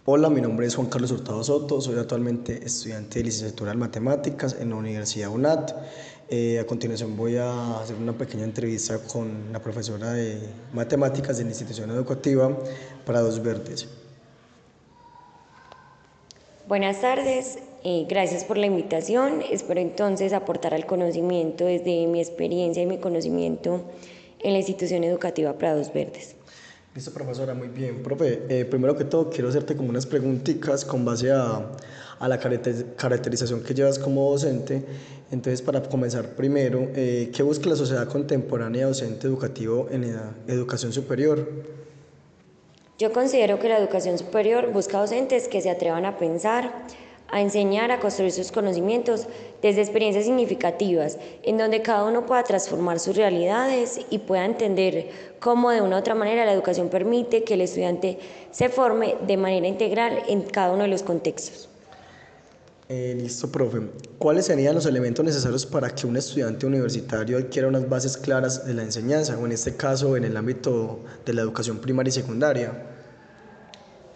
Hola, mi nombre es Juan Carlos Hurtado Soto, soy actualmente estudiante de licenciatura en matemáticas en la Universidad UNAT. A continuación voy a hacer una pequeña entrevista con la profesora de matemáticas de la institución educativa para Dos Verdes. Buenas tardes, gracias por la invitación. Espero entonces aportar al conocimiento desde mi experiencia y mi conocimiento en la institución educativa Prados Verdes. Listo, profesora, muy bien. Profe, primero que todo quiero hacerte como unas preguntitas con base a la caracterización que llevas como docente. Entonces, para comenzar primero, ¿qué busca la sociedad contemporánea docente educativo en la educación superior? Yo considero que la educación superior busca docentes que se atrevan a pensar, a enseñar, a construir sus conocimientos desde experiencias significativas, en donde cada uno pueda transformar sus realidades y pueda entender cómo de una u otra manera la educación permite que el estudiante se forme de manera integral en cada uno de los contextos. Listo, profe. ¿Cuáles serían los elementos necesarios para que un estudiante universitario adquiera unas bases claras de la enseñanza, o en este caso en el ámbito de la educación primaria y secundaria?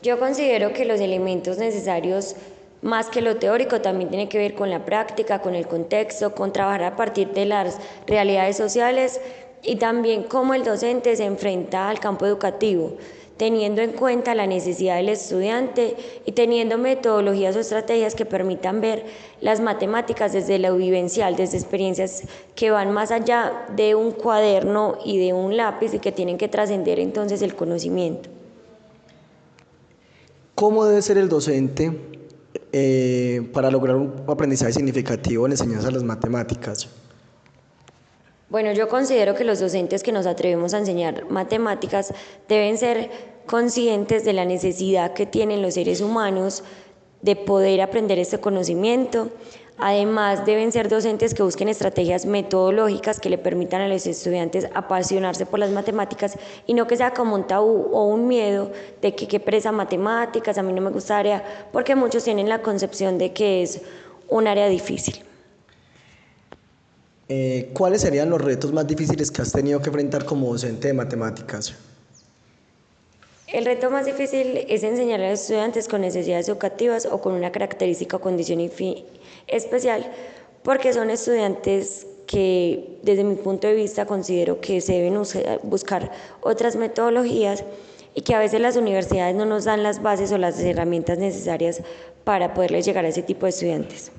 Yo considero que los elementos necesarios, más que lo teórico, también tiene que ver con la práctica, con el contexto, con trabajar a partir de las realidades sociales y también cómo el docente se enfrenta al campo educativo, teniendo en cuenta la necesidad del estudiante y teniendo metodologías o estrategias que permitan ver las matemáticas desde lo vivencial, desde experiencias que van más allá de un cuaderno y de un lápiz y que tienen que trascender entonces el conocimiento. ¿Cómo debe ser el docente para lograr un aprendizaje significativo en la enseñanza de las matemáticas? Bueno, yo considero que los docentes que nos atrevemos a enseñar matemáticas deben ser conscientes de la necesidad que tienen los seres humanos de poder aprender este conocimiento. Además, deben ser docentes que busquen estrategias metodológicas que le permitan a los estudiantes apasionarse por las matemáticas y no que sea como un tabú o un miedo de que qué presa matemáticas, a mí no me gusta área, porque muchos tienen la concepción de que es un área difícil. ¿Cuáles serían los retos más difíciles que has tenido que enfrentar como docente de matemáticas? El reto más difícil es enseñar a los estudiantes con necesidades educativas o con una característica o condición especial, porque son estudiantes que desde mi punto de vista considero que se deben buscar otras metodologías y que a veces las universidades no nos dan las bases o las herramientas necesarias para poderles llegar a ese tipo de estudiantes.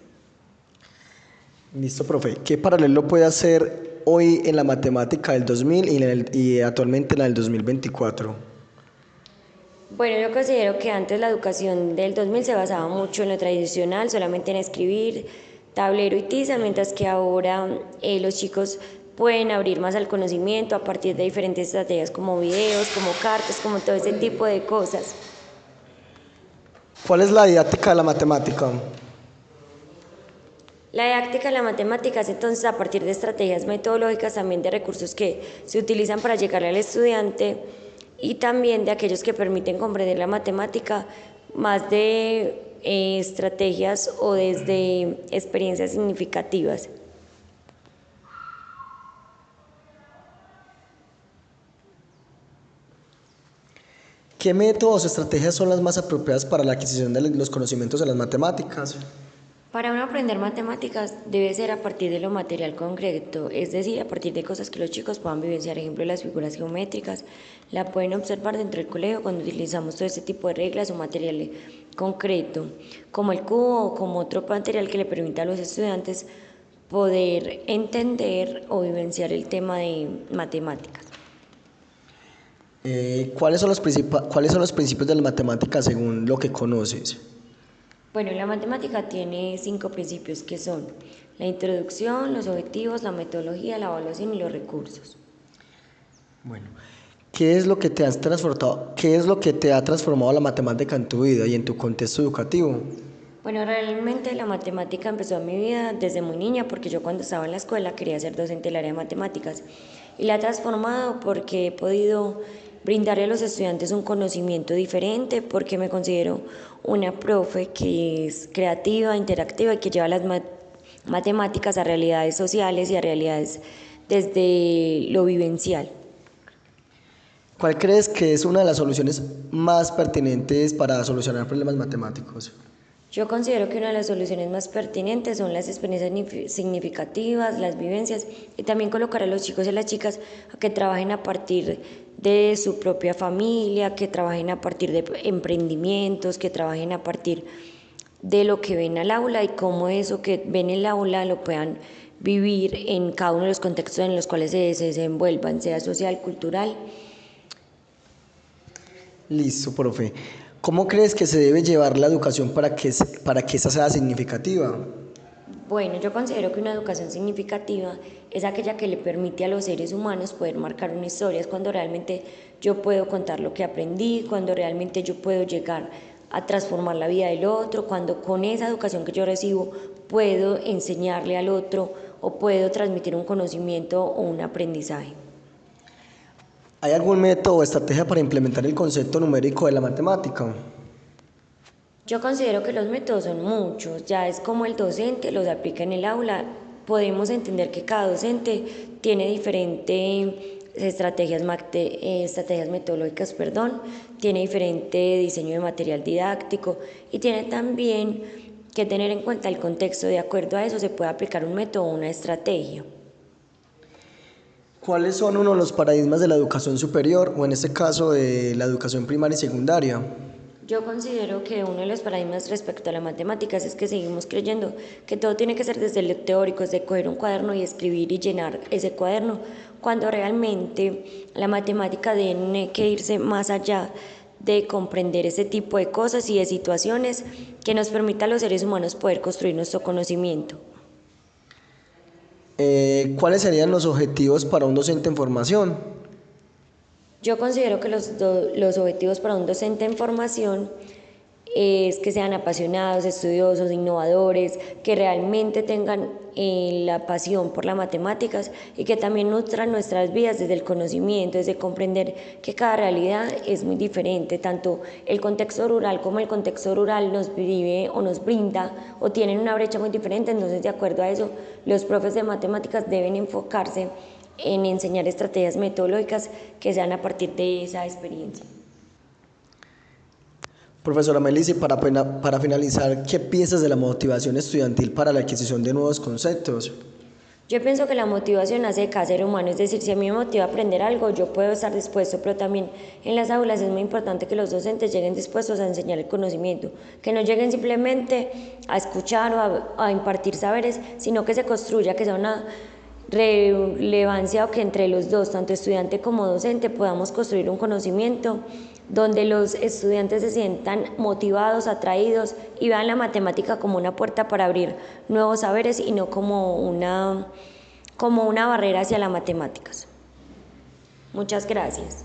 Listo, profe. ¿Qué paralelo puede hacer hoy en la matemática del 2000 y actualmente en la del 2024? Bueno, yo considero que antes la educación del 2000 se basaba mucho en lo tradicional, solamente en escribir, tablero y tiza, mientras que ahora los chicos pueden abrir más al conocimiento a partir de diferentes estrategias como videos, como cartas, como todo ese tipo de cosas. ¿Cuál es la didáctica de la matemática? La didáctica de la matemática es entonces a partir de estrategias metodológicas, también de recursos que se utilizan para llegar al estudiante y también de aquellos que permiten comprender la matemática más de estrategias o desde experiencias significativas. ¿Qué métodos o estrategias son las más apropiadas para la adquisición de los conocimientos de las matemáticas? Para uno aprender matemáticas debe ser a partir de lo material concreto, es decir, a partir de cosas que los chicos puedan vivenciar, ejemplo, las figuras geométricas, la pueden observar dentro del colegio cuando utilizamos todo este tipo de reglas o material concreto, como el cubo o como otro material que le permita a los estudiantes poder entender o vivenciar el tema de matemáticas. ¿Cuáles son los principios de la matemática según lo que conoces? Bueno, la matemática tiene 5 principios que son la introducción, los objetivos, la metodología, la evaluación y los recursos. Bueno, ¿qué es lo que te has transportado, qué es lo que te ha transformado la matemática en tu vida y en tu contexto educativo? Bueno, realmente la matemática empezó en mi vida desde muy niña porque yo cuando estaba en la escuela quería ser docente del área de matemáticas y la he transformado porque he podido brindarle a los estudiantes un conocimiento diferente porque me considero una profe que es creativa, interactiva y que lleva las matemáticas a realidades sociales y a realidades desde lo vivencial. ¿Cuál crees que es una de las soluciones más pertinentes para solucionar problemas matemáticos? Yo considero que una de las soluciones más pertinentes son las experiencias significativas, las vivencias y también colocar a los chicos y a las chicas a que trabajen a partir de su propia familia, que trabajen a partir de emprendimientos, que trabajen a partir de lo que ven al aula y cómo eso que ven en el aula lo puedan vivir en cada uno de los contextos en los cuales se desenvuelvan, sea social, cultural. Listo, profe. ¿Cómo crees que se debe llevar la educación para que esta sea significativa? Bueno, yo considero que una educación significativa es aquella que le permite a los seres humanos poder marcar una historia, es cuando realmente yo puedo contar lo que aprendí, cuando realmente yo puedo llegar a transformar la vida del otro, cuando con esa educación que yo recibo puedo enseñarle al otro o puedo transmitir un conocimiento o un aprendizaje. ¿Hay algún método o estrategia para implementar el concepto numérico de la matemática? Yo considero que los métodos son muchos, ya es como el docente los aplica en el aula. Podemos entender que cada docente tiene diferentes estrategias metodológicas, tiene diferente diseño de material didáctico y tiene también que tener en cuenta el contexto. De acuerdo a eso se puede aplicar un método o una estrategia. ¿Cuáles son uno de los paradigmas de la educación superior o en este caso de la educación primaria y secundaria? Yo considero que uno de los paradigmas respecto a las matemáticas es que seguimos creyendo que todo tiene que ser desde lo teórico, desde coger un cuaderno y escribir y llenar ese cuaderno, cuando realmente la matemática tiene que irse más allá de comprender ese tipo de cosas y de situaciones que nos permita a los seres humanos poder construir nuestro conocimiento. ¿Cuáles serían los objetivos para un docente en formación? Yo considero que los objetivos para un docente en formación es que sean apasionados, estudiosos, innovadores, que realmente tengan la pasión por las matemáticas y que también nutran nuestras vidas desde el conocimiento, desde comprender que cada realidad es muy diferente, tanto el contexto rural como el contexto rural nos vive o nos brinda o tienen una brecha muy diferente, entonces de acuerdo a eso los profes de matemáticas deben enfocarse en enseñar estrategias metodológicas que sean a partir de esa experiencia. Profesora Melissa, para finalizar, ¿qué piensas de la motivación estudiantil para la adquisición de nuevos conceptos? Yo pienso que la motivación hace de cada ser humano, es decir, si a mí me motiva a aprender algo, yo puedo estar dispuesto, pero también en las aulas es muy importante que los docentes lleguen dispuestos a enseñar el conocimiento, que no lleguen simplemente a escuchar o a impartir saberes, sino que se construya, que sea una relevancia o que entre los dos, tanto estudiante como docente, podamos construir un conocimiento donde los estudiantes se sientan motivados, atraídos y vean la matemática como una puerta para abrir nuevos saberes y no como una barrera hacia las matemáticas. Muchas gracias.